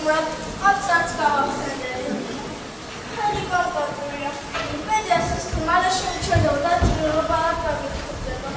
სტუმრად აბსარც გავახსენდები. ხელი გაკარგულია. მედიასის თუ მალე შემჩნევა და ჭირობა არ გაგიწყდება.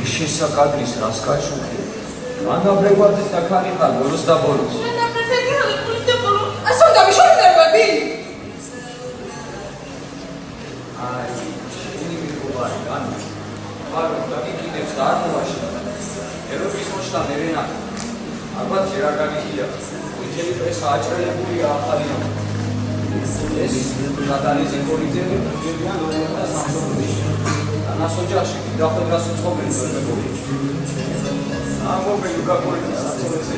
შესაკადრის რას გაჩუქე? ანა ბრეგვაძის და ქალი ხარ ბოლოს და ბოლოს. აი, შენი მიღობარი განა. ხარო დაგიკიდებს და არ მოვაშლა. ერობის მოშლა მერენა. ალბათ ჯერ არ გაგიგია. ყვითელი პრესა აჭრელებულია ახალი ნო. ეს ნატალიზი კორიძელი გებიან 2003 წელს. ანას ოჯახში დახვედრას უწყობენ მეგობრი. ამბობენ უკაკურეთის საცოლეს.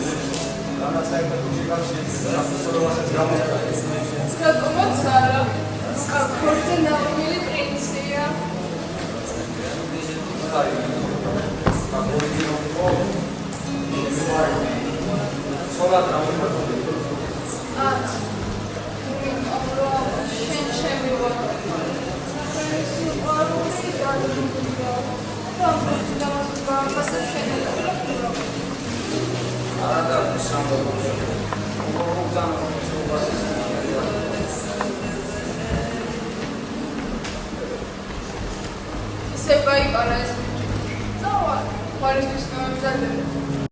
განაც საერთოდ შეგარჩი საფოსოროასაც გამოვიდა. Скажем, Сара, как координировали принция. Você vai para esse vídeo? Não, para esse vídeo não é